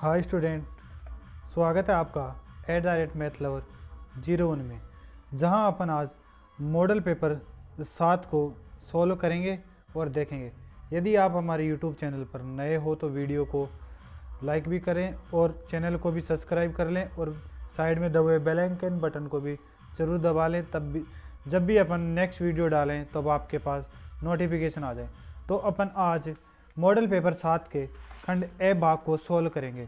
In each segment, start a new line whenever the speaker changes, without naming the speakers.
Hi student, स्वागत है आपका @मैथलवर01 में, जहां अपन आज मॉडल पेपर 7 को सॉल्व करेंगे और देखेंगे। यदि आप हमारे यूट्यूब चैनल पर नए हो तो वीडियो को लाइक भी करें और चैनल को भी सब्सक्राइब कर लें और साइड में दबे बेल आइकन बटन को भी ज़रूर दबा लें, तब भी जब भी अपन नेक्स्ट वीडियो डालें तब आपके पास नोटिफिकेशन आ जाए। तो अपन आज मॉडल पेपर 7 के खंड ए भाग को सोल्व करेंगे,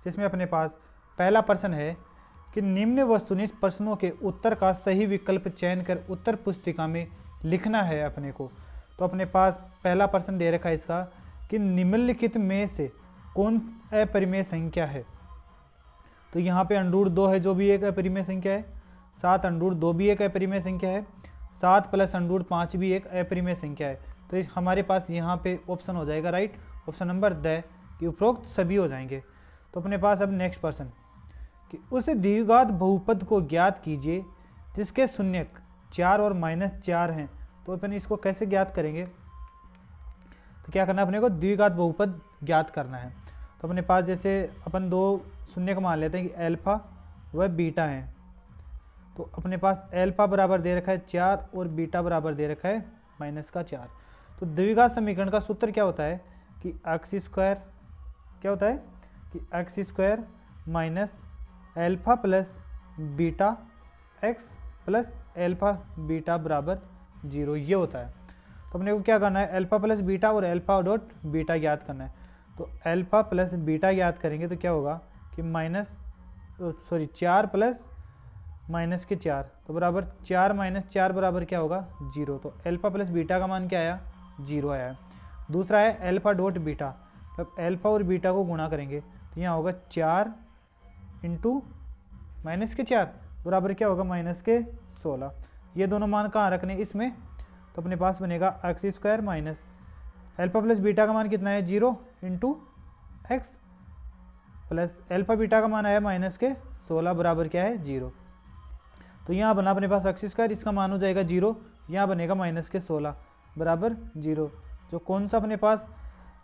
जिसमें अपने पास पहला प्रश्न है कि निम्न वस्तुनिष्ठ प्रश्नों के उत्तर का सही विकल्प चयन कर उत्तर पुस्तिका में लिखना है अपने को। तो अपने पास पहला प्रश्न दे रखा है इसका कि निम्नलिखित में से कौन अपरिमेय संख्या है। तो यहाँ पे √2 है जो भी एक अपरिमेय संख्या है, 7 √2 भी एक अपरिमेय संख्या है, 7 + √5 भी एक अपरिमेय संख्या है। तो हमारे पास यहाँ पे ऑप्शन हो जाएगा राइट, ऑप्शन नंबर द कि उपरोक्त सभी हो जाएंगे। तो अपने पास अब नेक्स्ट प्रश्न कि उस द्विघात बहुपद को ज्ञात कीजिए जिसके शून्यक 4 और -4 हैं। तो अपन इसको कैसे ज्ञात करेंगे, तो क्या करना है अपने को, द्विघात बहुपद ज्ञात करना है। तो अपने पास जैसे अपन दो शून्यक मान लेते हैं कि अल्फा व बीटा हैं। तो अपने पास अल्फा बराबर दे रखा है 4 और बीटा बराबर दे रखा है -4। तो द्विघात समीकरण का सूत्र क्या होता है कि x² क्या होता है कि x² minus alpha plus beta x plus alpha beta बराबर 0, ये होता है। तो अपने को क्या करना है, अल्फा प्लस बीटा और अल्फा डॉट बीटा ज्ञात करना है। तो अल्फा प्लस बीटा ज्ञात करेंगे तो क्या होगा कि 4 प्लस -4 तो बराबर 4 - 4 बराबर क्या होगा 0। तो अल्फा प्लस बीटा का मान क्या आया, 0 आया है। दूसरा है अल्फा डॉट बीटा, मतलब अल्फा और बीटा को गुणा करेंगे तो यहाँ होगा 4 × -4 बराबर क्या होगा -16। ये दोनों मान कहाँ रखने इसमें, तो अपने पास बनेगा x² minus alpha plus beta का मान कितना है 0 × x प्लस अल्फा बीटा का मान आया -16 बराबर क्या है 0। तो यहाँ बना अपने पास x², इसका मान हो जाएगा 0, यहाँ बनेगा -16 बराबर 0। जो कौन सा अपने पास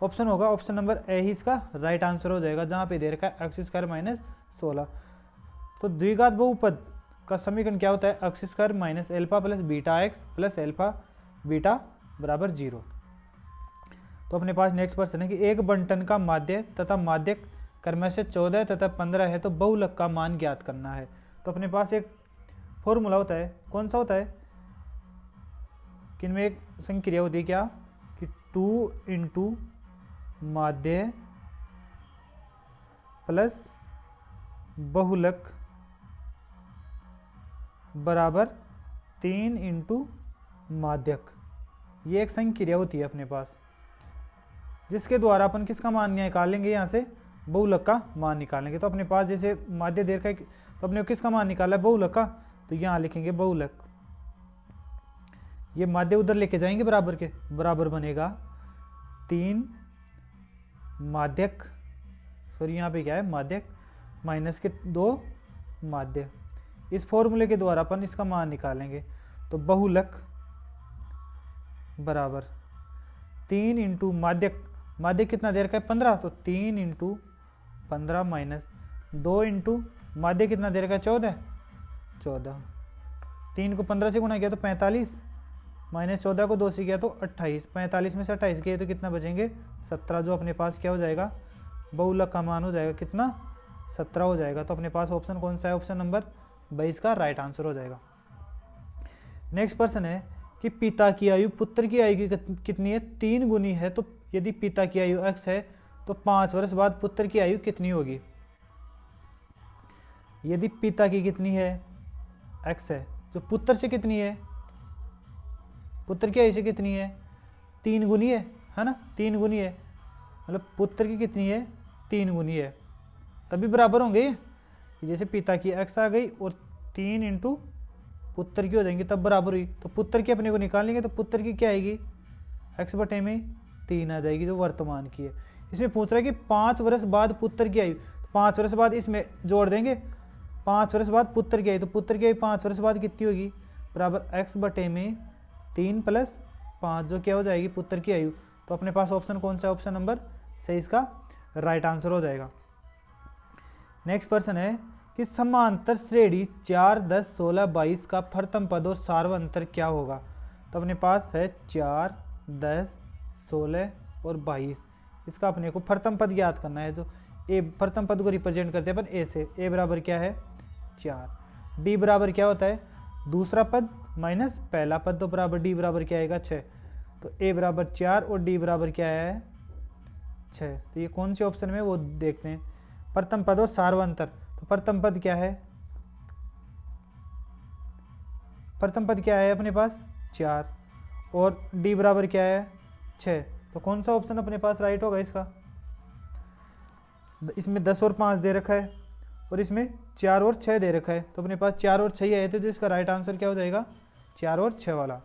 ऑप्शन होगा, ऑप्शन नंबर ए ही इसका राइट आंसर हो जाएगा, जहाँ पे दे रखा है x² -16। तो द्विघात बहुपद का समीकरण क्या होता है, x² minus alpha plus beta x plus alpha beta बराबर 0। तो अपने पास नेक्स्ट प्रश्न है कि एक बंटन का माध्य तथा माध्यक क्रमशः 14 तथा 15 है तो बहुलक का मान ज्ञात करना है। तो अपने पास एक फॉर्मूला होता है, कौन सा होता है कि इनमें एक संक्रिया होती है क्या कि 2 × माध्य प्लस बहुलक बराबर 3 × माध्यक। ये एक संक्रिया होती है अपने पास, जिसके द्वारा अपन किसका मान निकालेंगे, यहाँ से बहुलक का मान निकालेंगे। तो अपने पास जैसे माध्य दे रखा है तो अपने को किसका मान निकाला है, बहुलक का। तो यहाँ लिखेंगे बहुलक, ये माध्य उधर लेके जाएंगे बराबर के, बराबर बनेगा 3 माध्यक, सॉरी यहाँ पे क्या है माध्यक -2 माध्य। इस फॉर्मूले के द्वारा अपन इसका मान निकालेंगे। तो बहुलक बराबर 3 × माध्यक, माध्यक कितना दे रखा है 15, तो 3 × 15 माइनस 2 × माध्य कितना दे रखा है 14। 3 को 15 से गुणा किया तो 45, -14 को 2 से किया तो 28, 45 में से 28 किया तो कितना बचेंगे 17, जो अपने पास क्या हो जाएगा बहुलक का मान हो जाएगा कितना 17 हो जाएगा। तो अपने पास ऑप्शन कौन सा है, ऑप्शन नंबर 22 का राइट आंसर हो जाएगा। नेक्स्ट प्रश्न है कि पिता की आयु पुत्र की आयु की कितनी है, 3 गुनी है। तो यदि पिता की आयु x है तो 5 वर्ष बाद पुत्र की आयु कितनी होगी। यदि पिता की कितनी है x है, जो पुत्र से कितनी है, पुत्र की आयु से कितनी है 3 गुनी है ना, 3 गुनी है, मतलब पुत्र की कितनी है 3 गुनी है, तभी बराबर होंगे ये। जैसे पिता की x आ गई और 3 × पुत्र की हो जाएंगी तब बराबर हुई। तो पुत्र की अपने को निकालेंगे तो पुत्र की क्या आएगी x/3 आ जाएगी, जो वर्तमान की है। इसमें पूछ रहा है कि 5 वर्ष बाद पुत्र की आयु, तो 5 वर्ष बाद इसमें जोड़ देंगे, 5 वर्ष बाद पुत्र की आयु, तो पुत्र की आयु 5 वर्ष बाद कितनी होगी बराबर x/3 + 5, जो क्या हो जाएगी पुत्र की आयु। तो अपने पास ऑप्शन कौन सा है, ऑप्शन नंबर 23 का राइट आंसर हो जाएगा। नेक्स्ट प्रश्न है कि समांतर श्रेणी 4, 10, 16, 22 का प्रथम पद और सार्वंतर क्या होगा। तो अपने पास है 4, 10, 16 और 22। इसका अपने को प्रथम पद याद करना है। जो ए प्रथम पद को रिप्रेजेंट करते हैं अपन ए से। ए बराबर क्या है 4। डी बराबर क्या होता है दूसरा पद माइनस पहला पद, तो बराबर डी बराबर क्या आएगा 6। तो ए बराबर 4 और डी बराबर क्या है 6। तो ये कौन से ऑप्शन में वो देखते हैं। प्रथम पद और सार्वंतर। तो प्रथम पद क्या है, प्रथम पद क्या है अपने पास 4 और डी बराबर क्या है 6। तो कौन सा ऑप्शन अपने पास राइट होगा इसका। इसमें 10 और 5 दे रखा है और इसमें 4 और 6 दे रखा है। तो अपने पास 4 और 6 आए थे, तो इसका राइट आंसर क्या हो जाएगा 4 और 6 वाला।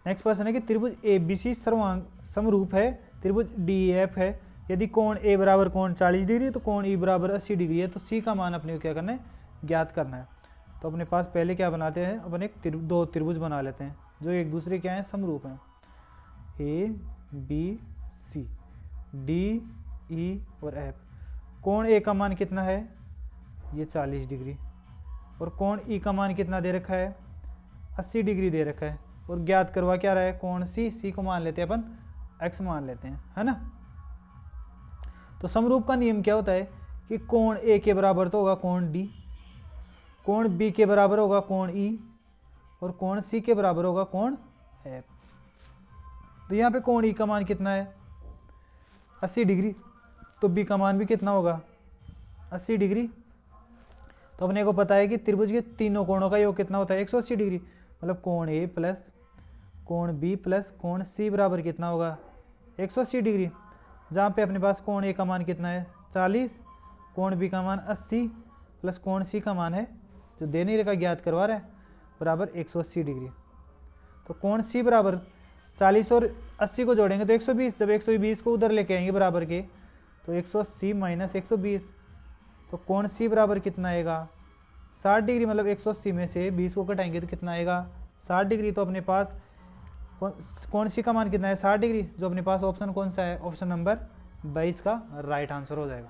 नेक्स्ट प्रश्न है कि त्रिभुज ABC सर्वांग समरूप है, त्रिभुज DEF है। यदि कोण ए बराबर कोण 40 डिग्री तो कोण ई बराबर 80 डिग्री है। तो सी का मान अपने को क्या करना है ज्ञात करना है। तो अपने पास पहले क्या बनाते हैं अपन एक दो त्रिभुज बना लेते हैं जो एक दूसरे क्या है समरूप हैं। ABC DE और F। कोण ए का मान कितना है ये 40 डिग्री और कोण ई का मान कितना दे रखा है 80 डिग्री दे रखा है। और ज्ञात करवा क्या रहा है कोण सी को मान लेते हैं अपन x मान लेते हैं, है ना। तो समरूप का नियम क्या होता है कि कोण ए के बराबर तो होगा कोण डी, कोण बी के बराबर होगा कोण ई और कोण सी के बराबर होगा कोण एफ। तो यहाँ पे कोण ई का मान कितना है 80 डिग्री, तो बी का मान भी कितना होगा 80 डिग्री। तो अपने को पता है कि त्रिभुज के तीनों कोणों का योग कितना होता है 180 डिग्री। मतलब कोण ए प्लस कोण बी प्लस कोण सी बराबर कितना होगा 180 डिग्री। जहाँ पे अपने पास कोण ए का मान कितना है 40, कोण बी का मान 80 प्लस कोण सी का मान है जो दे नहीं रखा ज्ञात करवा रहा है बराबर 180 डिग्री। तो कोण सी बराबर 40 और 80 को जोड़ेंगे तो 120। जब 120 को उधर लेके आएंगे बराबर के तो 180 माइनस 120। तो कोण सी बराबर कितना आएगा 60 डिग्री। मतलब 180 में से 20 को घटाएंगे तो कितना आएगा 60 डिग्री। तो अपने पास कोण सी का मान कितना है 60 डिग्री। जो अपने पास ऑप्शन कौन सा है ऑप्शन नंबर 22 का राइट आंसर हो जाएगा।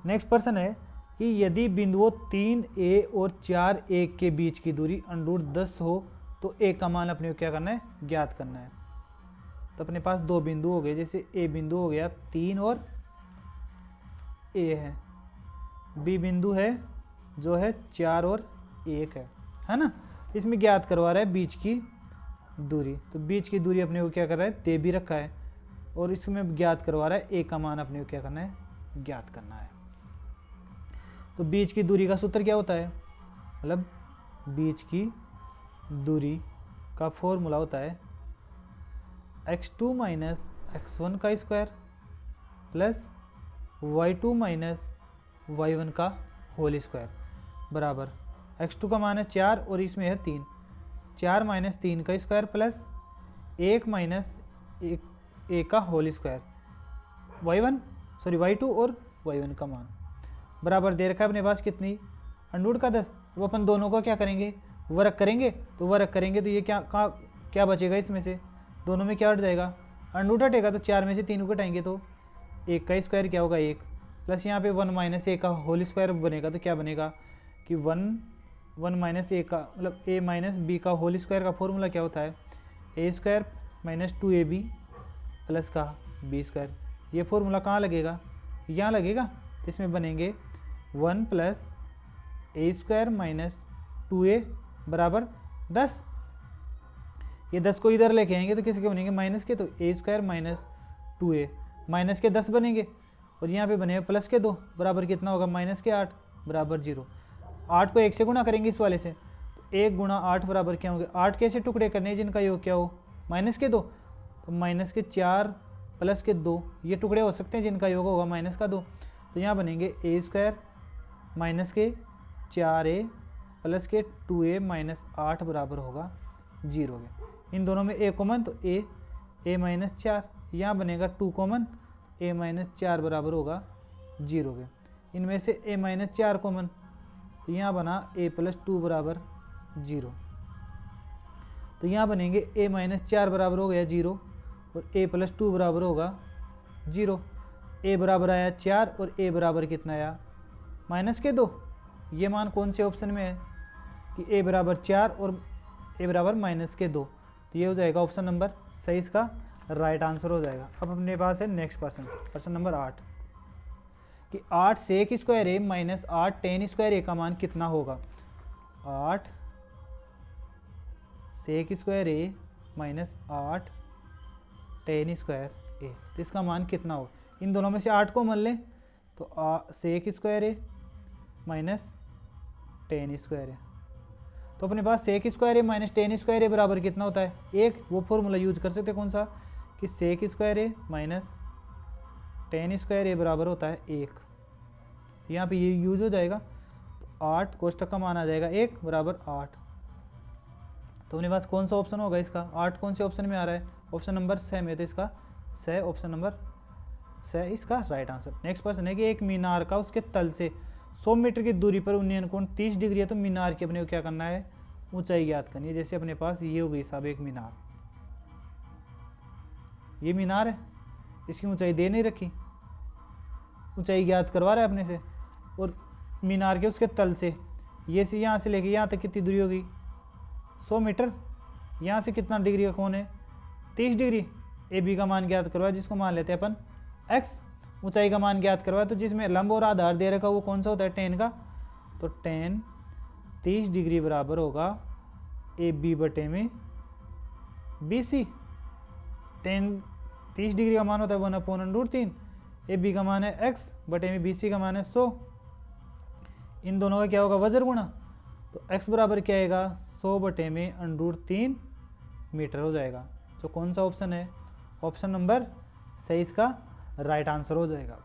नेक्स्ट प्रश्न है कि यदि बिंदुओं 3A और 4A के बीच की दूरी √10 हो तो A का मान अपने को क्या करना है ज्ञात करना है। तो अपने पास दो बिंदु हो गए, जैसे A बिंदु हो गया 3 और A है, B बिंदु है जो है 4 और 1 है ना। इसमें ज्ञात करवा रहा है बीच की दूरी। तो बीच की दूरी अपने को क्या कर रहा है दे भी रखा है और इसमें ज्ञात करवा रहा है ए का मान अपने को क्या करना है ज्ञात करना है। तो बीच की दूरी का सूत्र क्या होता है, मतलब बीच की दूरी का फॉर्मूला होता है x2 माइनस x1 का square plus y2 minus y1 का होल स्क्वायर बराबर x2 का मान है 4 और इसमें है 3, 4 माइनस 3 का स्क्वायर प्लस 1 माइनस 1 का होल स्क्वायर y2 और y1 का मान बराबर दे रखा है अपने पास कितनी √10। तो अपन दोनों को क्या करेंगे वर्ग करेंगे। तो वर्ग करेंगे तो ये क्या बचेगा इसमें से दोनों में क्या हट जाएगा √ हटेगा। तो 4 में से 3 को घटाएंगे तो 1 का स्क्वायर क्या होगा 1 प्लस यहाँ पे 1 माइनस 1 का होल स्क्वायर बनेगा। तो क्या बनेगा कि 1 माइनस ए का मतलब a माइनस बी का होल स्क्वायर का फॉर्मूला क्या होता है a square minus 2ab plus का b स्क्वायर। ये फॉर्मूला कहाँ लगेगा यहाँ लगेगा। तो इसमें बनेंगे 1 plus a square minus 2a बराबर 10। ये 10 को इधर लेके आएंगे तो किसी के बनेंगे माइनस के, तो a square minus 2a minus के 10 बनेंगे और यहाँ पे बनेगा प्लस के 2 बराबर कितना होगा माइनस के 8 बराबर 0। 8 को 1 से गुणा करेंगे इस वाले से तो 1 गुणा 8 बराबर क्या होंगे 8 के ऐसे टुकड़े करने जिनका योग क्या हो माइनस के 2। तो माइनस के 4 प्लस के 2 ये टुकड़े हो सकते हैं जिनका योग होगा माइनस का 2। तो यहाँ बनेंगे a स्क्वायर माइनस के 4a प्लस के 2a माइनस 8 बराबर होगा 0 के। इन दोनों में a कॉमन तो a माइनस 4, यहाँ बनेगा 2 कॉमन a माइनस 4 बराबर होगा 0 के। इनमें से a माइनस 4 कॉमन तो यहाँ बना a प्लस 2 बराबर 0। तो यहाँ बनेंगे a माइनस 4 बराबर हो गया 0 और a प्लस 2 बराबर होगा 0। ए बराबर आया 4 और ए बराबर कितना आया -2। ये मान कौन से ऑप्शन में है कि ए बराबर 4 और ए बराबर -2। तो ये हो जाएगा ऑप्शन नंबर सही इसका राइट आंसर हो जाएगा। अब अपने पास है नेक्स्ट प्रश्न नंबर 8 कि 8 सेक स्क्वायर ए माइनस 8 टेन स्क्वायर ए का मान कितना होगा। 8 सेक स्क्वायर ए माइनस 8 टेन स्क्वायर ए, तो इसका मान कितना होगा। इन दोनों में से 8 को मान लें तो सेक स्क्वायर ए माइनस टेन स्क्वायर ए, तो अपने पास सेक स्क्वायर ए माइनस टेन स्क्वायर ए बराबर कितना होता है 1। वो फॉर्मूला यूज कर सकते हैं कौन सा कि सेक स्क्वायर ए माइनस टेन स्क्वायर ए बराबर होता है 1। यहाँ पे ये यूज हो जाएगा तो 8 कोष्टक का मान आ जाएगा 1 बराबर 8। तो अपने पास कौन सा ऑप्शन होगा इसका, 8 कौन से ऑप्शन में आ रहा है, ऑप्शन नंबर 6 में, तो इसका 6 ऑप्शन नंबर 6 इसका राइट आंसर। नेक्स्ट प्रश्न है कि एक मीनार का उसके तल से 100 मीटर की दूरी पर उन्नयन कोण 30 डिग्री है, तो मीनार की अपने को क्या करना है ऊंचाई ज्ञात करनी है। जैसे अपने पास ये हो गई साहब एक मीनार, ये मीनार है, इसकी ऊंचाई दे नहीं रखी, ऊंचाई ज्ञात करवा रहा है अपने से, और मीनार के उसके तल से ये से यहाँ से लेके यहाँ तक कितनी दूरी होगी 100 मीटर। यहाँ से कितना डिग्री का कोण है 30 डिग्री। ए बी का मान ज्ञात करवाया जिसको मान लेते हैं अपन x, ऊंचाई का मान ज्ञात करवाया तो जिसमें लंब और आधार दे रखा वो कौन सा होता है टेन का, तो टेन 30 डिग्री बराबर होगा ए बी बटे में बी सी। टेन 30 डिग्री का मान होता है 1/√3, ए बी का मान है x बटे में बी सी का मान है 100। इन दोनों का क्या होगा वज्र गुणा, तो x बराबर क्या आएगा 100 बटे में √3 मीटर हो जाएगा। तो कौन सा ऑप्शन है ऑप्शन नंबर सही इसका राइट आंसर हो जाएगा।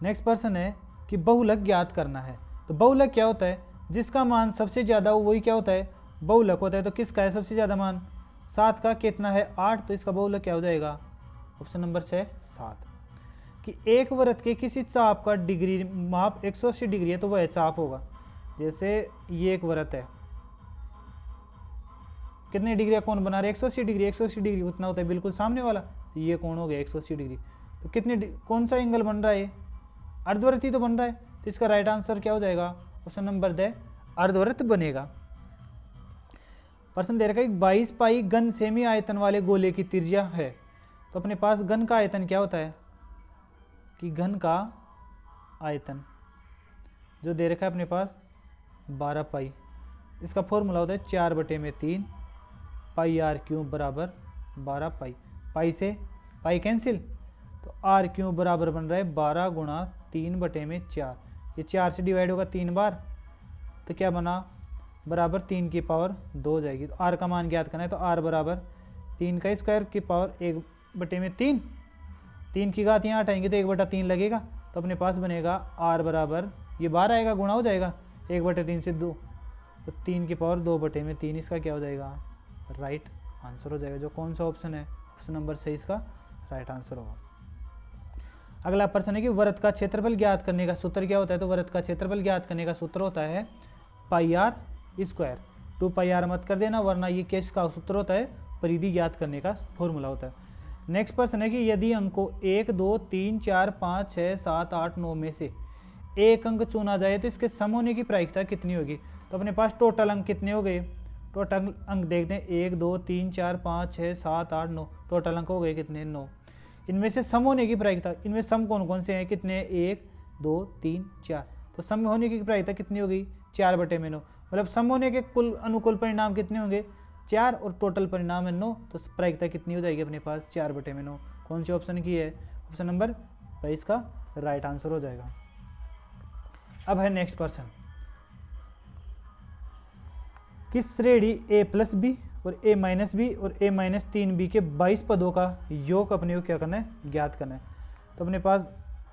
नेक्स्ट प्रश्न है कि बहुलक ज्ञात करना है। तो बहुलक क्या होता है, जिसका मान सबसे ज़्यादा हो वही क्या होता है बहुलक होता है। तो किसका है सबसे ज़्यादा मान 7 का, कितना है 8, तो इसका बहुलक क्या हो जाएगा ऑप्शन नंबर 6 7। कि एक वृत्त के किसी चाप का डिग्री माप 180 डिग्री है तो वह चाप होगा। जैसे ये एक वृत्त है, कितने डिग्री का कोण बना रहे 180 डिग्री, 180 डिग्री उतना होता है बिल्कुल सामने वाला, तो ये कोण हो गया 180 डिग्री। तो कितने कौन सा एंगल बन रहा है अर्धवृत्त ही तो बन रहा है, तो इसका राइट आंसर क्या हो जाएगा ऑप्शन नंबर द अर्धवृत्त बनेगा। प्रश्न दे रखा है 22 पाई घन सेमी आयतन वाले गोले की त्रिज्या है। तो अपने पास घन का आयतन क्या होता है कि घन का आयतन जो दे रखा है अपने पास 12 पाई, इसका फॉर्मूला होता है 4/3 पाई आर क्यूब बराबर 12 पाई। पाई से पाई कैंसिल, तो आर क्यूब बराबर बन रहा है 12 गुणा 3/4। ये 4 से डिवाइड होगा 3 बार, तो क्या बना बराबर 3 की पावर 2 हो जाएगी। तो आर का मान ज्ञात करना है, तो आर बराबर 3 का स्क्वायर की पावर 1/3, 3 की घात यहाँ हटाएंगे तो 1/3 लगेगा। तो अपने पास बनेगा आर बराबर ये 12 आएगा गुणा हो जाएगा 1/3 से 2, तो 3 की पावर 2/3, इसका क्या हो जाएगा राइट आंसर हो जाएगा। जो कौन सा ऑप्शन है ऑप्शन नंबर से इसका राइट आंसर होगा। अगला प्रश्न है कि वृत्त का क्षेत्रफल ज्ञात करने का सूत्र क्या होता है। तो वृत्त का क्षेत्रफल ज्ञात करने का सूत्र होता है पाई आर स्क्वायर। 2 पाई आर मत कर देना वरना ये केस का सूत्र होता है परिधि ज्ञात करने का फॉर्मूला होता है। नेक्स्ट प्रश्न है कि यदि अंकों 1 2 3 4 5 6 7 8 9 में से एक अंक चुना जाए तो इसके सम होने की प्रायिकता कितनी होगी। तो अपने पास टोटल अंक कितने हो गए, टोटल अंक देखते हैं 1 2 3 4 5 6 7 8 9, टोटल अंक हो गए कितने 9। इनमें से सम होने की प्रायिकता, इनमें सम कौन कौन से हैं कितने 1 2 3 4, तो सम होने की प्रायिकता कितनी होगी 4/9। मतलब सम होने के कुल अनुकूल परिणाम कितने होंगे 4 और टोटल परिणाम है 9, तो प्रायिकता कितनी हो जाएगी अपने पास 4/9। कौन से ऑप्शन की है ऑप्शन नंबर 22 का राइट आंसर हो जाएगा। अब है नेक्स्ट प्रश्न, किस श्रेणी a+b और a-b और a-3b के 22 पदों का योग अपने को क्या करना है ज्ञात करना है। तो अपने पास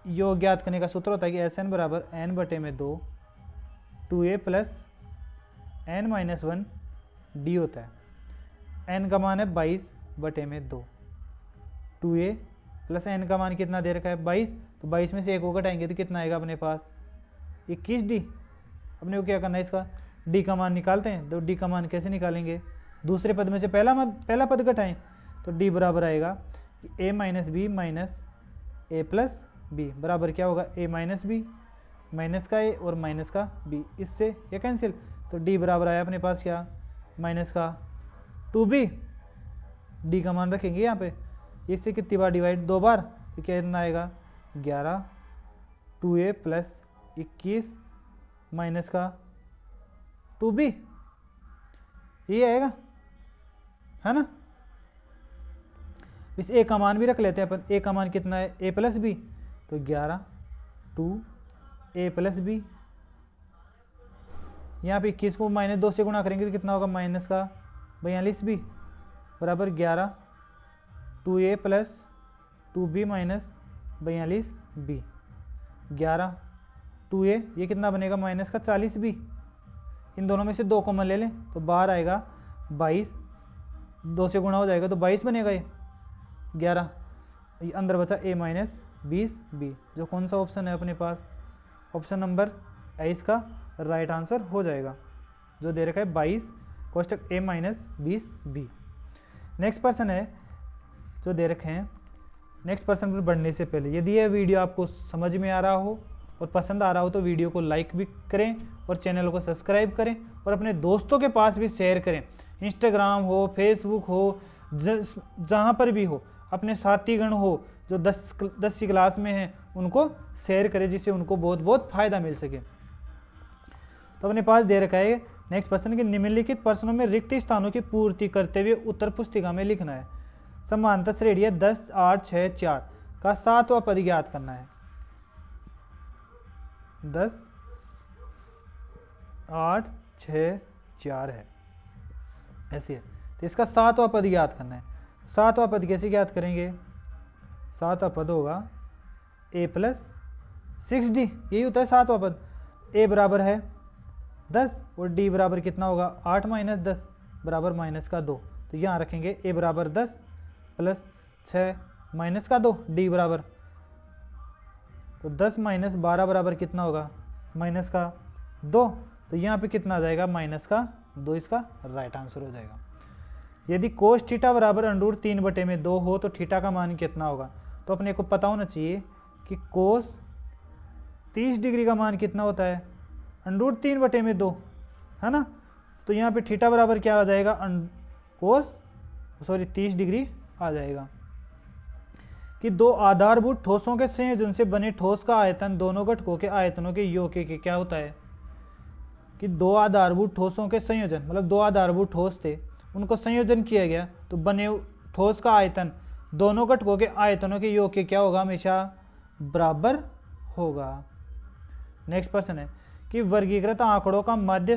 योग ज्ञात करने का सूत्र होता है कि Sn बराबर n/2 2a plus n-1 d होता है। n का मान है 22/2, 2a प्लस n का मान कितना दे रखा है 22, तो 22 में से 1 को घटाएंगे तो कितना आएगा अपने पास 21d। अपने को क्या करना है इसका d का मान निकालते हैं। तो d का मान कैसे निकालेंगे, दूसरे पद में से पहला पद घटाएं, तो d बराबर आएगा a-b माइनस ए प्लस बी बराबर क्या होगा ए माइनस बी, माइनस का ए और माइनस का बी, इससे ये कैंसिल, तो डी बराबर आया अपने पास क्या माइनस का 2b, डी का मान रखेंगे यहाँ पे, इससे कितनी बार डिवाइड 2 बार, तो क्या इतना आएगा 11, 2a प्लस 21 माइनस का 2b, ये आएगा है ना। इस ए का मान भी रख लेते हैं अपन, ए का मान कितना है ए प्लस बी, तो 11 2 ए प्लस बी, यहाँ पे 21 को -2 से गुणा करेंगे तो कितना होगा माइनस का 42 बी बराबर 11 2a plus 2b minus 42 B, 11 2a ये कितना बनेगा माइनस का 40 बी, इन दोनों में से 2 कॉमन ले लें तो बाहर आएगा 22, 2 से गुणा हो जाएगा तो 22 बनेगा, ये 11 ये अंदर बचा a माइनस 20 बी, जो कौन सा ऑप्शन है अपने पास, ऑप्शन नंबर ए इसका राइट आंसर हो जाएगा, जो दे रखा है 22 कोष्टक a minus 20 B. Next person है जो दे रखे हैं, नेक्स्ट पर्सन पर बढ़ने से पहले यदि यह वीडियो आपको समझ में आ रहा हो और पसंद आ रहा हो तो वीडियो को लाइक भी करें और चैनल को सब्सक्राइब करें और अपने दोस्तों के पास भी शेयर करें, इंस्टाग्राम हो फेसबुक हो जहाँ पर भी हो, अपने साथीगण हो जो 10वीं क्लास में हैं उनको शेयर करें जिससे उनको बहुत बहुत फायदा मिल सके। तो अपने पास दे रखा है नेक्स्ट प्रश्न के निम्नलिखित प्रश्नों में रिक्त स्थानों की पूर्ति करते हुए उत्तर पुस्तिका में लिखना है। समांतर श्रेणी 10 8 6 4 का 7वां पद ज्ञात करना है। 10 8 6 4 है ऐसी है, तो इसका 7वां पद ज्ञात करना है। 7वां पद कैसे ज्ञात करेंगे, 7वां पद होगा a प्लस 6d, यही होता है 7वां पद। a बराबर है 10 और d बराबर कितना होगा 8 माइनस 10 बराबर माइनस का 2, तो यहाँ रखेंगे a बराबर 10 प्लस 6 माइनस का 2 d बराबर, तो 10 माइनस 12 बराबर कितना होगा माइनस का 2, तो यहाँ पे कितना आ जाएगा माइनस का 2, इसका राइट आंसर हो जाएगा। यदि कोस थीटा बराबर √3/2 हो तो थीटा का मान कितना होगा, तो अपने को पता होना चाहिए कि कोस 30 डिग्री का मान कितना होता है √3/2 है ना, तो यहाँ पे थीटा बराबर क्या आ जाएगा कोस 30 डिग्री आ जाएगा। कि दो आधारभूत ठोसों के संयोजन से बने ठोस का आयतन दोनों घटकों के आयतनों के योग के क्या होता है, कि दो आधारभूत ठोसों के संयोजन मतलब दो आधारभूत ठोस थे उनको संयोजन किया गया तो बने ठोस का आयतन दोनों घटकों के आयतनों के योग के क्या होगा हमेशा बराबर होगा। नेक्स्ट प्रश्न है कि वर्गीकृत आंकड़ों का माध्य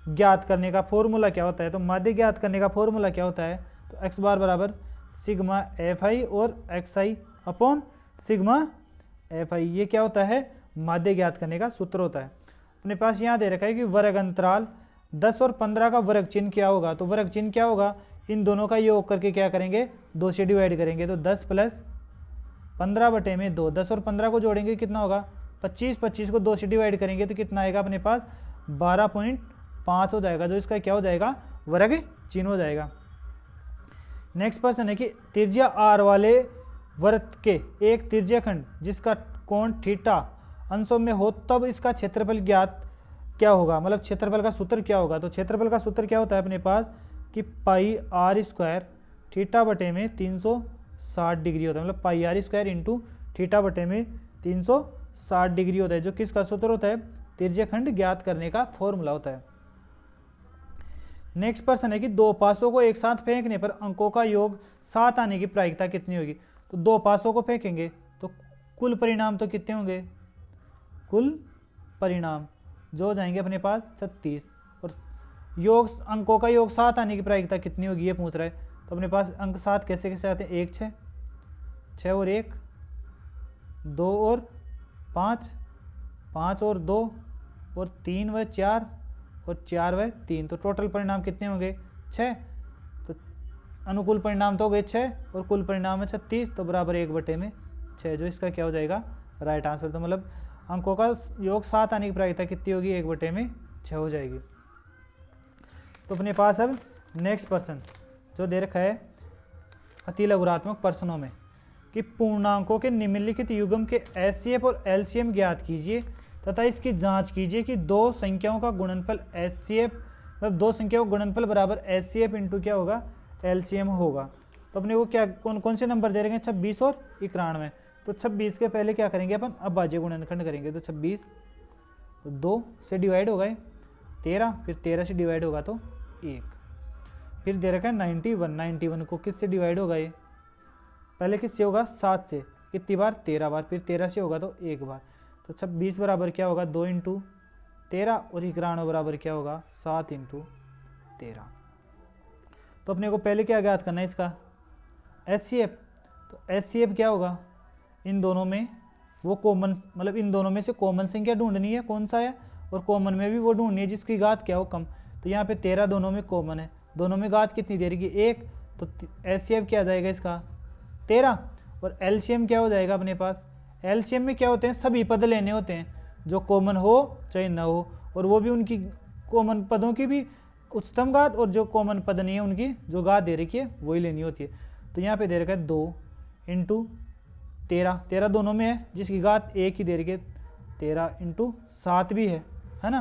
ज्ञात करने का फॉर्मूला क्या होता है, तो माध्य ज्ञात करने का फॉर्मूला क्या होता है, तो x बार बराबर सिग्मा fi और xi अपॉन सिग्मा fi, ये क्या होता है माध्य ज्ञात करने का सूत्र होता है। अपने पास यहाँ दे रखा है कि वर्ग अंतराल 10 और 15 का वर्ग चिन्ह क्या होगा, तो वर्ग चिन्ह क्या होगा इन दोनों का योग करके क्या करेंगे 2 से डिवाइड करेंगे, तो 10 प्लस 15/2, 10 और 15 को जोड़ेंगे कितना होगा 25, 25 को 2 से डिवाइड करेंगे तो कितना आएगा अपने पास 12.5 हो जाएगा, जो इसका क्या हो जाएगा वर्ग चिन्ह हो जाएगा। नेक्स्ट प्रश्न है कि त्रिज्या r वाले वृत्त के एक त्रिज्याखंड जिसका कोण थीटा अंशों में हो तब इसका क्षेत्रफल ज्ञात क्या होगा, मतलब क्षेत्रफल का सूत्र क्या होगा, तो क्षेत्रफल का सूत्र क्या होता है अपने पास कि पाई r स्क्वायर थीटा बटे में 360 डिग्री होता है, मतलब पाई r स्क्वायर इंटू थीटा बटे में 360 डिग्री होता है, जो किसका सूत्र होता है त्रिज्याखंड ज्ञात करने का फॉर्मूला होता है। नेक्स्ट प्रश्न है कि दो पासों को एक साथ फेंकने पर अंकों का योग 7 आने की प्रायिकता कितनी होगी, तो दो पासों को फेंकेंगे तो कुल परिणाम तो कितने होंगे, कुल परिणाम जो हो जाएंगे अपने पास 36 और योग अंकों का योग 7 आने की प्रायिकता कितनी होगी ये पूछ रहा है, तो अपने पास अंक 7 कैसे कैसे आते हैं 1 6 6 और 1 2 और 5 5 और 2 और 3 व 4 और 4 व 3, तो टोटल परिणाम कितने होंगे 6, तो अनुकूल परिणाम तो हो गए 6 और कुल परिणाम है 36, तो बराबर 1/6, जो इसका क्या हो जाएगा राइट आंसर। तो मतलब अंकों का योग 7 आने की प्रायिकता कितनी होगी 1/6 हो जाएगी। तो अपने पास अब नेक्स्ट प्रश्न जो दे रखा है अति लघुरात्मक प्रश्नों में कि पूर्णांकों के निम्नलिखित युग्म के एचसीएफ और एलसीएम ज्ञात कीजिए तथा इसकी जांच कीजिए कि दो संख्याओं का गुणनफल एचसीएफ मतलब दो संख्याओं का गुणनफल बराबर एचसीएफ इंटू क्या होगा एलसीएम होगा। तो अपने को क्या कौन कौन से नंबर दे रहे हैं 26 और 91। तो 26 के पहले क्या करेंगे अपन अभाज्य गुणनखंड करेंगे। तो 26 तो 2 से डिवाइड होगा 13, फिर 13 से डिवाइड होगा तो 1। फिर दे रखा है 91 को किससे डिवाइड होगा ये पहले किससे होगा 7 से, कितनी बार 13 बार, फिर 13 से होगा तो 1 बार। तो 26 बराबर क्या होगा 2 इंटू 13 और 91 बराबर क्या होगा 7 इंटू 13। तो अपने को पहले क्या ज्ञात करना है इसका एचसीएफ। तो एचसीएफ क्या होगा इन दोनों में वो कॉमन मतलब इन दोनों में से कॉमन संख्या ढूंढनी है कौन सा है, और कॉमन में भी वो ढूंढनी है जिसकी घात क्या हो कम। तो यहाँ पे 13 दोनों में कॉमन है, दोनों में घात कितनी दे रही है 1। तो एचसीएफ क्या आ जाएगा इसका 13। और एलसीएम क्या हो जाएगा अपने पास, एलसीएम में क्या होते हैं सभी पद लेने होते हैं जो कॉमन हो चाहे न हो, और वो भी उनकी कॉमन पदों की भी उच्चतम घात और जो कॉमन पद नहीं है उनकी जो घात दे रखी है वही लेनी होती है। तो यहाँ पे दे रखा है 2 इंटू 13 दोनों में है जिसकी घात 1 ही दे रखी है 13 इंटू 7 भी है ना।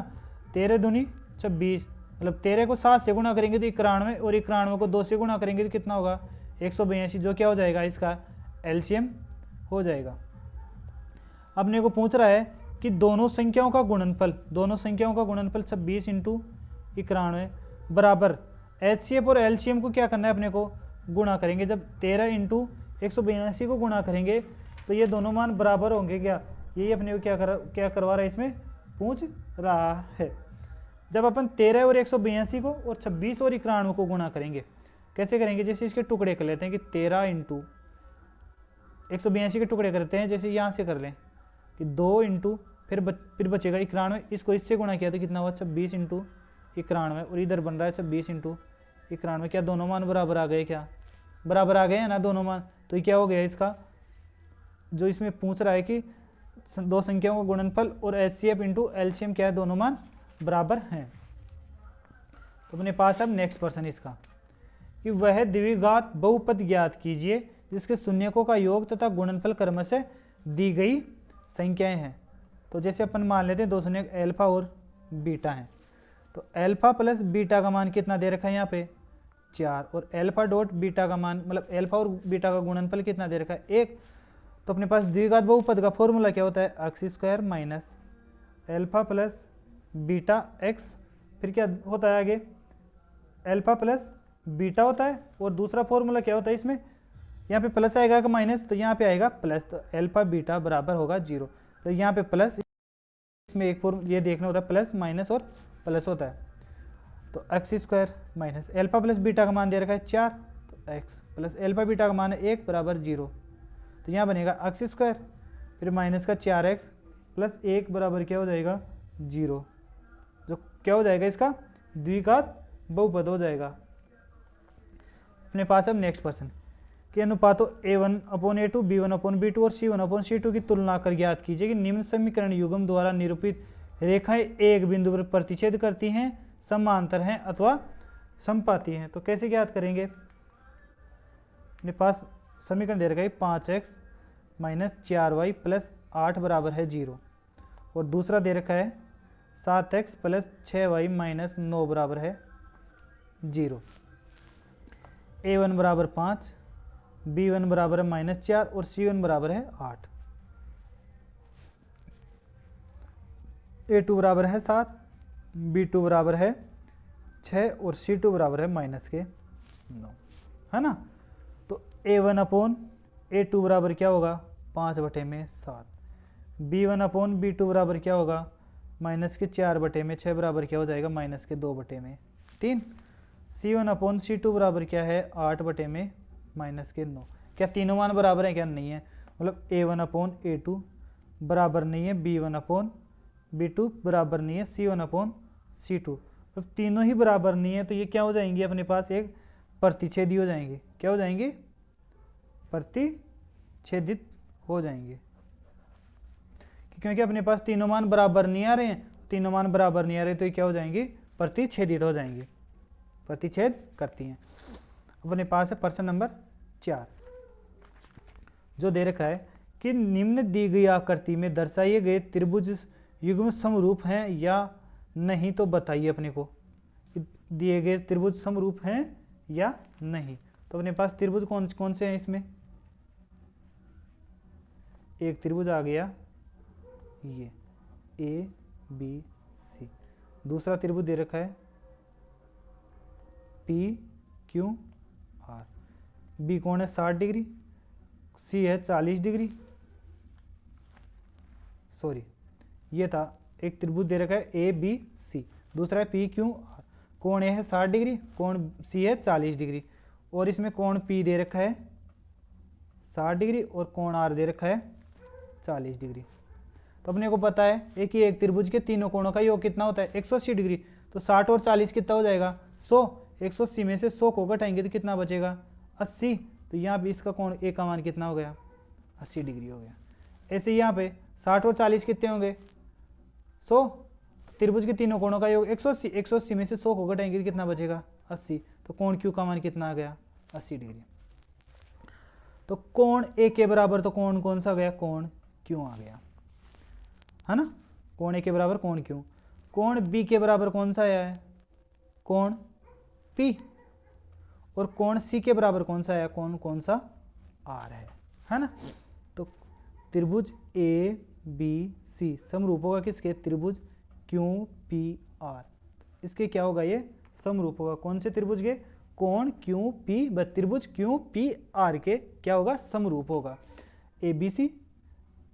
13 दूनी 26 मतलब 13 को 7 से गुणा करेंगे तो 91 और 91 को 2 से गुणा करेंगे तो कितना होगा 182 जो क्या हो जाएगा इसका एलसीएम हो जाएगा। अपने को पूछ रहा है कि दोनों संख्याओं का गुणनफल 26 इंटू 91 बराबर एचसीएफ और एलसीएम को क्या करना है अपने को गुणा करेंगे। जब 13 इंटू 182 को गुणा करेंगे तो ये दोनों मान बराबर होंगे क्या, यही अपने को क्या करवा रहा है इसमें पूछ रहा है। जब अपन 13 और 182 को और 26 और 91 को गुणा करेंगे कैसे करेंगे, जैसे इसके टुकड़े कर लेते हैं कि 13 इंटू 182 के टुकड़े करते हैं जैसे यहाँ से कर लें कि 2 इंटू फिर बचेगा 91, इसको इससे गुणा किया तो कितना हुआ 26 इंटू 91 और इधर बन रहा है 26 इंटू 91। क्या दोनों मान बराबर आ गए, क्या बराबर आ गए हैं ना दोनों मान। तो ये क्या हो गया इसका जो इसमें पूछ रहा है कि दो संख्याओं का गुणनफल और एचसीएफ इंटू एलसीएम क्या है दोनों मान बराबर हैं। तो अपने पास अब नेक्स्ट प्रश्न इसका कि वह द्विघात बहुपद ज्ञात कीजिए जिसके शून्यकों का योग तथा गुणनफल क्रमशः दी गई संख्याएं हैं। तो जैसे अपन मान लेते हैं दो शून्य एल्फा और बीटा हैं, तो एल्फा प्लस बीटा का मान कितना दे रखा है यहाँ पे 4, और एल्फा डॉट बीटा का मान मतलब एल्फा और बीटा का गुणनफल कितना दे रखा है 1। तो अपने पास द्विघात बहुपद का फॉर्मूला क्या होता है x square minus alpha plus beta x, फिर क्या होता है आगे एल्फा प्लस बीटा होता है, और दूसरा फॉर्मूला क्या होता है इसमें यहाँ पे प्लस आएगा कि माइनस, तो यहाँ पे आएगा प्लस, तो एल्फा बीटा बराबर होगा 0। तो यहाँ पे प्लस इसमें एक ये देखना होता है प्लस माइनस और प्लस होता है। तो x square minus alpha plus beta का मान दे रखा है 4, तो एक्स प्लस एल्फा बीटा का मान है 1 बराबर 0। तो यहाँ बनेगा एक्स स्क्वायर फिर माइनस का 4x प्लस 1 बराबर क्या हो जाएगा 0, जो क्या हो जाएगा इसका द्विघात बहुपद हो जाएगा। अपने पास अब नेक्स्ट प्रश्न कि अनुपातों a1/a2 b1/b2 और c1/c2 की तुलना कर ज्ञात कीजिए कि निम्न समीकरण युग्म द्वारा निरूपित रेखाएं एक बिंदु पर प्रतिच्छेद करती हैं, समांतर हैं अथवा समपाती हैं। तो कैसे ज्ञात करेंगे, अपने पास समीकरण दे रखा है 5x माइनस 4y प्लस 8 बराबर है 0, और दूसरा दे रखा है 7x प्लस 6y माइनस 9 बराबर है 0। a1 बराबर 5, b1 बराबर है -4 और c1 बराबर है 8। a2 बराबर है 7, b2 बराबर है 6 और c2 बराबर है -9, है ना। तो a1/a2 बराबर क्या होगा 5/7, b1/b2 बराबर क्या होगा -4/6 बराबर क्या हो जाएगा -2/3, c1/c2 बराबर क्या है 8/9। क्या तीनों मान बराबर है, क्या नहीं है, मतलब a1/a2 बराबर नहीं है b1/b2 बराबर नहीं है c1/c2, तो तीनों ही बराबर नहीं है। तो ये क्या हो जाएंगे अपने पास एक प्रतिच्छेदी हो जाएंगे, क्या हो जाएंगे प्रतिच्छेदित हो जाएंगे, क्योंकि अपने पास तीनों मान बराबर नहीं आ रहे हैं, तीनों मान बराबर नहीं आ रहे तो ये क्या हो जाएंगे प्रतिच्छेदित हो जाएंगे, प्रतिच्छेद करती हैं। अपने पास है प्रश्न नंबर 4। जो दे रखा है कि निम्न दी गई आकृति में दर्शाए गए त्रिभुज युग्म समरूप हैं या नहीं, तो बताइए अपने को दिए गए त्रिभुज समरूप हैं या नहीं। तो अपने पास त्रिभुज कौन कौन से हैं इसमें, एक त्रिभुज आ गया ये ए बी सी, दूसरा त्रिभुज दे रखा है पी क्यू आर, बी कौन है 60 डिग्री, सी है 40 डिग्री, सॉरी ये था एक त्रिभुज दे रखा है ए बी सी, दूसरा है पी क्यू आर, कोण ए है 60 डिग्री, कोण सी है 40 डिग्री, और इसमें कोण पी दे रखा है 60 डिग्री और कोण आर दे रखा है 40 डिग्री। तो अपने को पता है एक त्रिभुज के तीनों कोणों का योग कितना होता है 180 डिग्री, तो 60 और 40 कितना हो जाएगा 100, 180 में से 100 को घटाएंगे तो कितना बचेगा 80, तो यहाँ पे इसका कोण ए का मान कितना हो गया 80 डिग्री हो गया। ऐसे ही यहाँ पे 60 और 40 कितने होंगे 100, त्रिभुज के तीनों कोणों का योग 180, 180 में से 100 को घटाएंगे तो कितना बचेगा 80, तो कोण क्यू का मान कितना आ गया 80 डिग्री। तो कोण ए के बराबर तो कोण कौन सा आ गया, कोण क्यू आ गया, है ना, कोण ए के बराबर कोण क्यू। कोण बी के बराबर कौन सा आया है, कोण पी, और कोण सी के बराबर कौन सा आया, कोण कौन सा आर है ना। तो त्रिभुज ए बी सी समरूप होगा किसके, त्रिभुज क्यू पी आर, इसके क्या होगा ये समरूप होगा, कौन से त्रिभुज के, कोण क्यू पी व त्रिभुज क्यू पी आर के क्या होगा समरूप होगा। ए बी सी,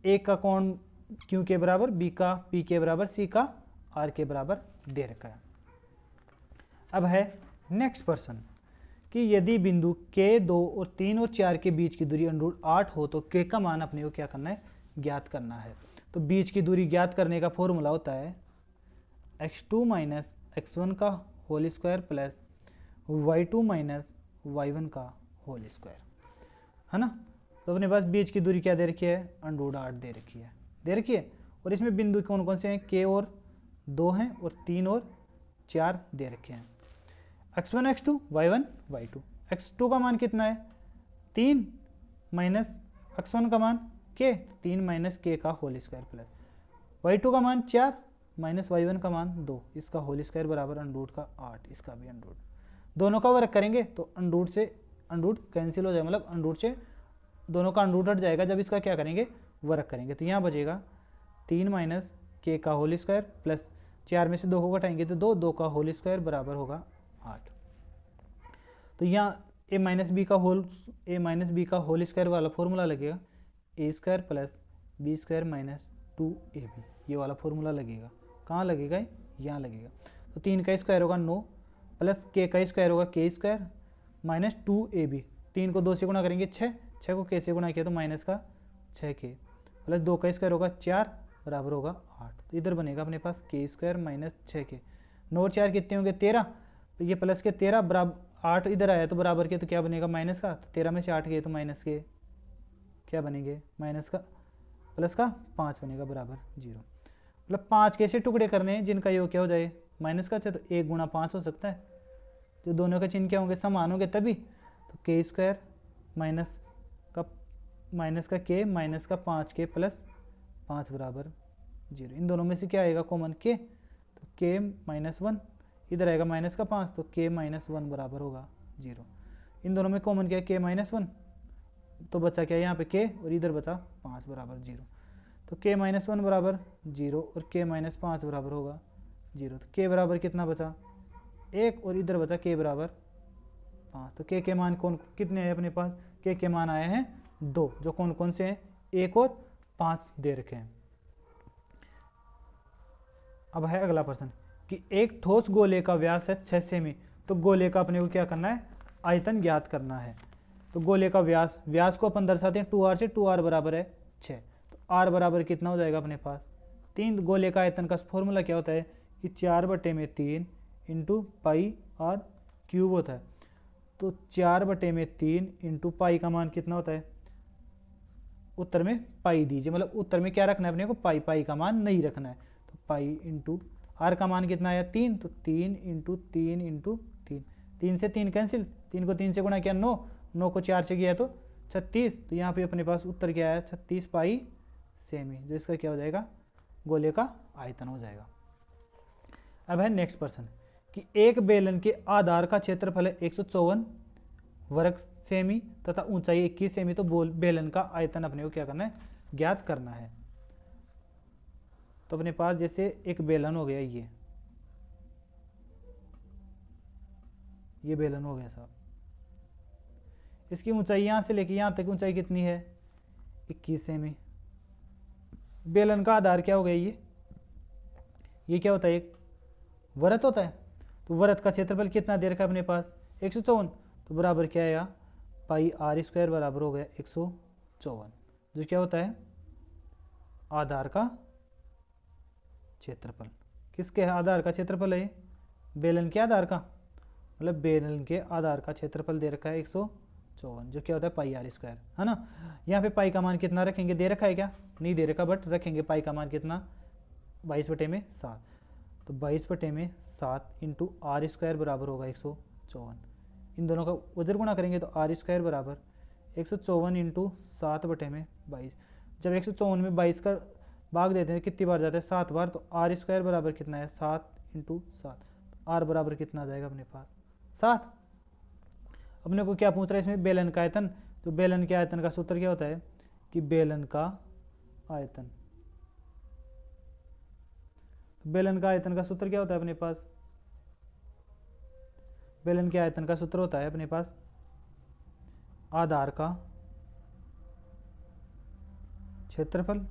ए का कोण क्यू के बराबर, बी का पी के बराबर, सी का आर के बराबर दे रखा है। अब है नेक्स्ट प्रश्न कि यदि बिंदु के 2 और 3 और 4 के बीच की दूरी √8 हो तो के का मान अपने को क्या करना है, ज्ञात करना है। तो बीच की दूरी ज्ञात करने का फॉर्मूला होता है x2 माइनस x1 का whole square plus y2 minus y1 का होल स्क्वायर, है ना। तो अपने पास बीच की दूरी क्या दे रखी है, √8 दे रखी है, और इसमें बिंदु कौन कौन से हैं, के और 2 हैं और 3 और 4 दे रखे हैं। x1 x2 y1 y2, x2 का मान कितना है 3 माइनस x1 का मान k, 3 माइनस के का होल स्क्वायर प्लस y2 का मान 4 माइनस y1 का मान 2, इसका होल स्क्वायर बराबर √8 का 8, इसका भी √8, दोनों का वर्ग करेंगे तो √8 से √8 कैंसिल हो जाएगा, मतलब √8 से दोनों का √8 हट जाएगा जब इसका क्या करेंगे वर्ग करेंगे, तो यहाँ बचेगा 3 माइनस के का होल स्क्वायर प्लस 4 में से 2 को घटाएंगे तो 2 का होल स्क्वायर बराबर होगा 8। तो यहाँ ए माइनस बी का होल स्क्वायर वाला फॉर्मूला लगेगा A square plus B square minus 2ab, ये वाला फॉर्मूला लगेगा, कहाँ लगेगा, यहाँ लगेगा। तो 3 का स्क्वायर होगा 9 प्लस के का स्क्वायर होगा के स्क्वायर माइनस 2ab, 3 को 2 से गुणा करेंगे 6, 6 को के से गुणा किया तो माइनस का 6k प्लस 2 का स्क्वायर होगा 4 बराबर होगा 8, तो इधर बनेगा अपने पास के स्क्वायर माइनस 6k, 9 और 4 कितने होंगे 13, तो ये प्लस के 13 बराबर 8 इधर आया तो बराबर के, तो क्या बनेगा माइनस का, तो 13 में से 8 गए तो माइनस के क्या बनेंगे, माइनस का प्लस का 5 बनेगा बराबर 0। मतलब 5 कैसे टुकड़े करने हैं जिनका योग क्या हो जाए माइनस का, अच्छा तो 1 गुणा 5 हो सकता है, जो दोनों के चिन्ह क्या होंगे समान होंगे तभी, तो के स्क्वायर माइनस का के माइनस का 5k प्लस 5 बराबर 0, इन दोनों में से क्या आएगा कॉमन के, तो के -1, इधर आएगा माइनस का 5 तो के -1 बराबर होगा 0, इन दोनों में कॉमन क्या है के -1, तो बचा क्या यहाँ पे के और इधर बचा 5 बराबर 0, तो के -1 बराबर 0 और के -5 बराबर होगा 0, तो के बराबर कितना बचा 1 और इधर बचा के बराबर 5, तो के मान कितने हैं अपने पास, के मान आए हैं 2, जो कौन कौन से हैं 1 और 5 दे रखे हैं। अब है अगला प्रश्न कि एक ठोस गोले का व्यास है 6 सेमी, तो गोले का अपने को क्या करना है आयतन ज्ञात करना है। तो गोले का व्यास को अपन दर्शाते हैं 2r से, 2r बराबर है 6, तो r बराबर कितना हो जाएगा अपने पास 3, गोले का आयतन का फॉर्मूला क्या होता है कि 4/3 इंटू पाई r क्यूब होता है, तो 4/3 इंटू पाई का मान कितना होता है, उत्तर में पाई दीजिए, मतलब उत्तर में क्या रखना है अपने को पाई का मान नहीं रखना है, तो पाई इंटू आर का मान कितना आया 3, तो 3 इंटू 3 इंटू 3, 3 से 3 कैंसिल, 3 को 3 से गुणा किया 9 को 4 से किया तो 36, तो यहाँ पे अपने पास उत्तर क्या है 36 पाई सेमी, जो इसका क्या हो जाएगा गोले का आयतन हो जाएगा। अब है नेक्स्ट प्रश्न कि एक बेलन के आधार का क्षेत्रफल है 154 वर्ग सेमी तथा ऊंचाई 21 सेमी, तो बेलन का आयतन अपने को क्या करना है ज्ञात करना है। तो अपने पास जैसे एक बेलन हो गया, ये बेलन हो गया साहब, इसकी ऊंचाई यहां से लेके यहां तक ऊंचाई कितनी है 21 सेमी। बेलन का आधार क्या हो गया ये क्या होता है एक वृत्त होता है, तो वृत्त का क्षेत्रफल कितना दे रखा है अपने पास 154, तो बराबर क्या आया पाई आर स्क्वायर बराबर हो गया 154, जो क्या होता है आधार का क्षेत्रफल। किसके आधार का क्षेत्रफल है बेलन के आधार का, मतलब बेलन के आधार का क्षेत्रफल दे रखा है 154, जो क्या होता है पाई आर स्क्वायर, है ना। यहाँ पे पाई का मान कितना रखेंगे, दे रखा है क्या नहीं दे रखा, बट रखेंगे पाई का मान कितना 22/7, तो 22/7 इंटू आर स्क्वायर बराबर होगा 154। इन दोनों का वजर गुणा करेंगे तो आर स्क्वायर बराबर 154 इंटू 7/22। जब 154 में 22 का भाग देते हैं कितनी बार जाता है 7 बार, तो आर स्क्वायर बराबर कितना है 7 इंटू 7, तो आर बराबर कितना आ जाएगा अपने पास 7। अपने को क्या पूछ रहा है इसमें बेलन का आयतन, तो बेलन के आयतन का सूत्र क्या होता है कि बेलन का आयतन, तो बेलन का आयतन का सूत्र क्या होता है अपने पास, बेलन के आयतन का सूत्र होता है अपने पास आधार का क्षेत्रफल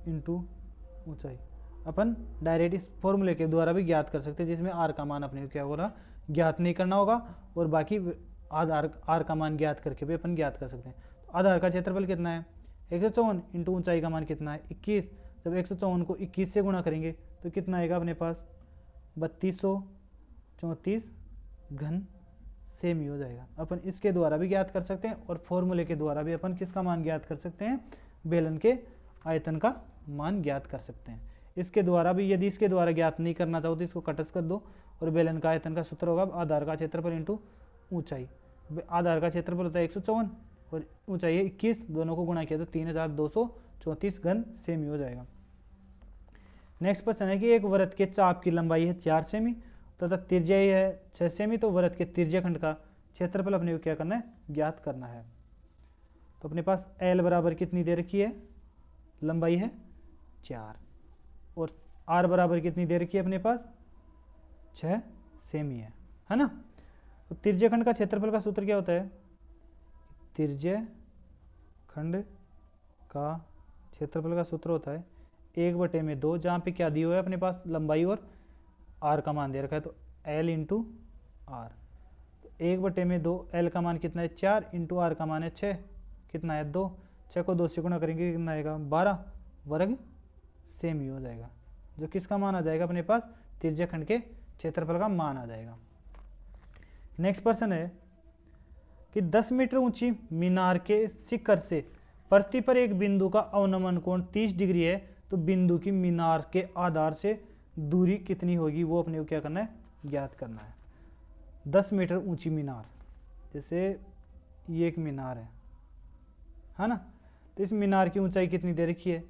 इंटू ऊंचाई। अपन डायरेक्ट इस फॉर्मूले के द्वारा भी ज्ञात कर सकते हैं, जिसमें आर का मान अपने को क्या होगा ज्ञात नहीं करना होगा, और बाकी आर का मान ज्ञात करके भी अपन ज्ञात कर सकते हैं। तो आधार का क्षेत्रफल कितना है 154 इंटू ऊंचाई का मान कितना है 21। जब 154 को 21 से गुणा करेंगे तो कितना आएगा अपने पास 3234 घन सेमी हो जाएगा। अपन इसके द्वारा भी ज्ञात कर सकते हैं, और फॉर्मूले के द्वारा भी अपन किसका मान ज्ञात कर सकते हैं बेलन के आयतन का मान ज्ञात कर सकते हैं। इसके द्वारा भी यदि इसके द्वारा ज्ञात नहीं करना चाहो तो इसको कटस कर दो, और बेलन का आयतन का सूत्र होगा आधार का क्षेत्रफल इंटू ऊंचाई। आधार का क्षेत्रफल होता है 154 और ऊंचाई है 21, दोनों को गुणा किया तो 3234 घन सेमी हो जाएगा। नेक्स्ट प्रश्न है कि एक वृत्त के चाप की लंबाई है 4 सेमी तथा त्रिज्या है 6 सेमी, तो वृत्त के त्रिज्याखंड का क्षेत्रफल अपने को क्या करना है ज्ञात करना है। तो अपने पास एल बराबर कितनी दे रखी है, लंबाई है 4, और आर बराबर कितनी दे रखी है अपने पास 6 सेमी है ना। तो त्रिज्याखंड का क्षेत्रफल का सूत्र क्या होता है, त्रिज्याखंड का क्षेत्रफल का सूत्र होता है 1/2, जहाँ पे क्या दिया हुआ है अपने पास लंबाई और आर का मान दे रखा है, तो एल इंटू आर। तो 1/2 एल का मान कितना है 4 इंटू आर का मान है 6, कितना है 2, 6 को 2 से गुणा करेंगे कितना आएगा 12 वर्ग सेमी हो जाएगा, जो किसका मान आ जाएगा अपने पास त्रिज्याखंड के क्षेत्रफल का मान आ जाएगा। नेक्स्ट प्रश्न है कि 10 मीटर ऊंची मीनार के शिखर से पृथ्वी पर एक बिंदु का अवनमन कोण 30 डिग्री है, तो बिंदु की मीनार के आधार से दूरी कितनी होगी, वो अपने को क्या करना है ज्ञात करना है। 10 मीटर ऊंची मीनार, जैसे ये एक मीनार है ना, तो इस मीनार की ऊंचाई कितनी दे रखी है,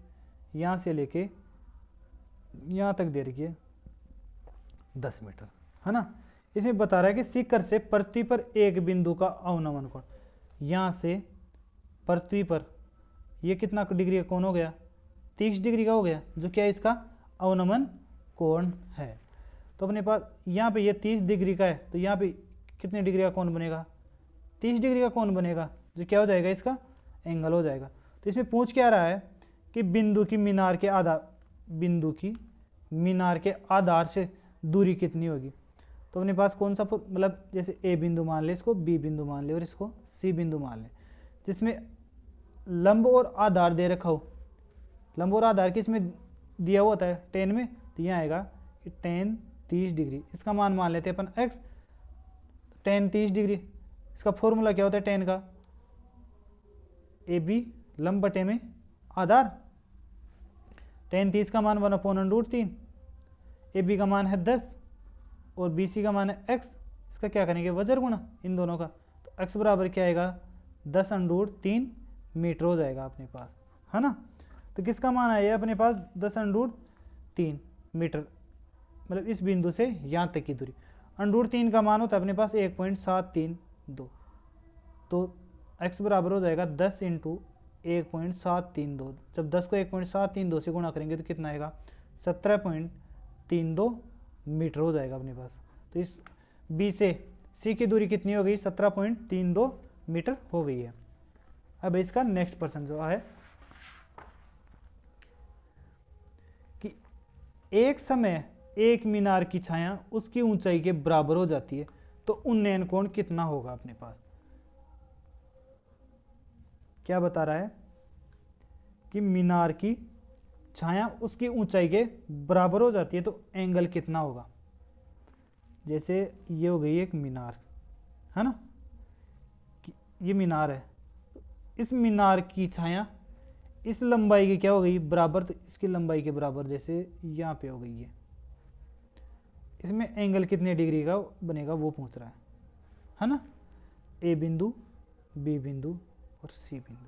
यहाँ से लेके यहाँ तक दे रखी है 10 मीटर, है ना। इसमें बता रहा है कि शिखर से पृथ्वी पर एक बिंदु का अवनमन कोण, यहाँ से पृथ्वी पर ये कितना डिग्री का कोण हो गया 30 डिग्री का हो गया, जो क्या इसका अवनमन कोण है। तो अपने पास यहाँ पे ये 30 डिग्री का है, तो यहाँ पे कितने डिग्री का कोण बनेगा 30 डिग्री का कोण बनेगा, जो क्या हो जाएगा इसका एंगल हो जाएगा। तो इसमें पूछ क्या रहा है कि बिंदु की मीनार के आधार से दूरी कितनी होगी। तो अपने पास कौन सा मतलब जैसे ए बिंदु मान ले, इसको बी बिंदु मान ले और इसको सी बिंदु मान ले, जिसमें लंब और आधार दे रखा हो, लंब और आधार किसमें दिया हुआ होता है 10 में, तो यहाँ आएगा कि 10 30 डिग्री, इसका मान मान लेते हैं अपन x, 10 30 डिग्री। इसका फॉर्मूला क्या होता है 10 का, ए बी लंब बटे में आधार, 10 30 का मान 1/√3, ए बी का मान है 10 और बी सी का मान है x, इसका क्या करेंगे वजर गुणा इन दोनों का, तो x बराबर क्या आएगा 10√3 मीटर हो जाएगा अपने पास, है ना। तो किसका मान आया अपने पास 10√3 मीटर, मतलब इस बिंदु से यहाँ तक की दूरी। √3 का मान होता है अपने पास 1.732, तो x बराबर हो जाएगा 10 × 1.732। जब 10 को 1.732 से गुणा करेंगे तो कितना आएगा 17.32 मीटर हो जाएगा अपने पास। तो इस B से C की दूरी कितनी हो गई 17.32 मीटर हो गई है। अब इसका नेक्स्ट प्रश्न जो है कि एक समय एक मीनार की छाया उसकी ऊंचाई के बराबर हो जाती है, तो उन्नयन कोण कितना होगा अपने पास। क्या बता रहा है कि मीनार की छाया उसकी ऊंचाई के बराबर हो जाती है तो एंगल कितना होगा। जैसे ये हो गई एक मीनार, है ना, ये मीनार है, इस मीनार की छाया इस लंबाई की क्या हो गई बराबर, तो इसकी लंबाई के बराबर जैसे यहाँ पे हो गई है। इसमें एंगल कितने डिग्री का बनेगा वो पूछ रहा है ना। ए बिंदु, बी बिंदु और सी बिंदु।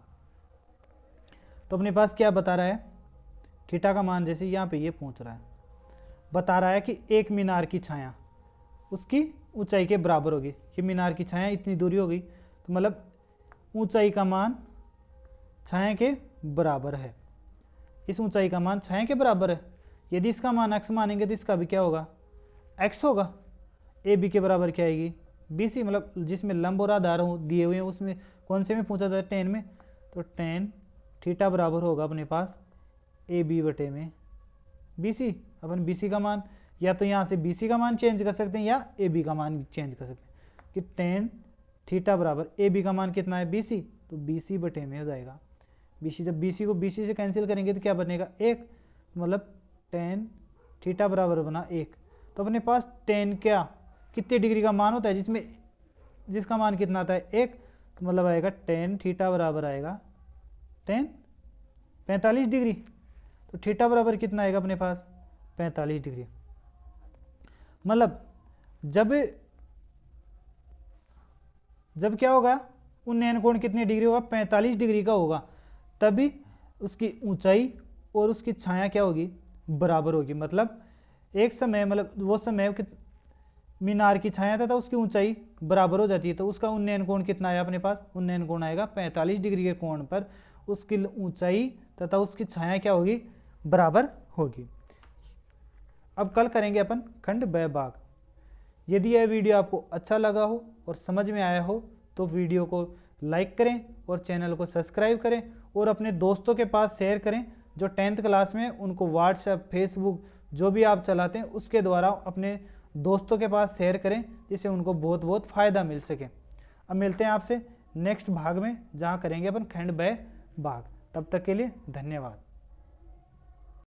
तो अपने पास क्या बता रहा है, थीटा का मान जैसे यहाँ पे ये पूछ रहा है, बता रहा है कि एक मीनार की छाया उसकी ऊंचाई के बराबर होगी। ये मीनार की छाया इतनी दूरी होगी, तो मतलब ऊंचाई का मान छाया के बराबर है। इस ऊंचाई का मान छाया के बराबर है। यदि इसका मान x मानेंगे तो इसका भी क्या होगा x होगा। ए बी के बराबर क्या आएगी BC, मतलब जिसमें लंब और आधार हो दिए हुए हैं उसमें कौन से में पूछा था टेन में, तो टेन थीटा बराबर होगा अपने पास AB बटे में BC। अपन BC का मान या तो यहाँ से BC का मान चेंज कर सकते हैं या AB का मान चेंज कर सकते हैं कि टेन थीटा बराबर AB का मान कितना है BC, तो BC बटे में हो जाएगा BC। जब BC को BC से कैंसिल करेंगे तो क्या बनेगा 1, मतलब टेन थीटा बराबर बना 1। तो अपने पास टेन क्या कितने डिग्री का मान होता है जिसमें जिसका मान कितना आता है 1, तो मतलब आएगा टेन थीटा बराबर आएगा टेन 45 डिग्री। तो थीटा बराबर कितना आएगा अपने पास 45 डिग्री। मतलब जब क्या होगा उन्नयन कोण कितने डिग्री होगा 45 डिग्री का होगा, तभी उसकी ऊंचाई और उसकी छाया क्या होगी बराबर होगी। मतलब एक समय, मतलब वो समय मीनार की छाया तथा उसकी ऊंचाई बराबर हो जाती है, तो उसका उन्नयन कोण कितना आया अपने पास, उन्नयन कोण आएगा 45 डिग्री के कोण पर उसकी ऊंचाई तथा उसकी छाया क्या होगी बराबर होगी। अब कल करेंगे अपन खंड ब भाग। यदि यह वीडियो आपको अच्छा लगा हो और समझ में आया हो तो वीडियो को लाइक करें और चैनल को सब्सक्राइब करें और अपने दोस्तों के पास शेयर करें जो 10th क्लास में, उनको व्हाट्सएप फेसबुक जो भी आप चलाते हैं उसके द्वारा अपने दोस्तों के पास शेयर करें, जिससे उनको बहुत बहुत फ़ायदा मिल सके। अब मिलते हैं आपसे नेक्स्ट भाग में, जहाँ करेंगे अपन खंड ब भाग। तब तक के लिए धन्यवाद।